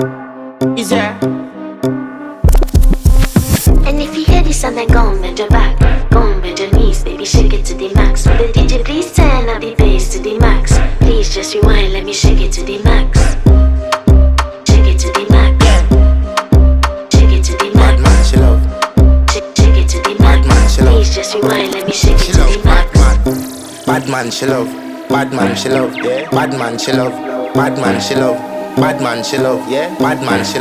Is there? And if you hear this and then go on bend your back, go on bend your knees, baby, shake it to the max. Will the DJ please turn up the bass to the max? Please just rewind, let me shake it to the max. Shake it to the max. Shake it to the max. Bad man, she love. Shake it to the max. Please just rewind, let me shake it to the max. Bad man, she love. Bad man, she love. Yeah. Bad man, she love. Bad man, she love. Bad man, she love. Yeah. Bad man, she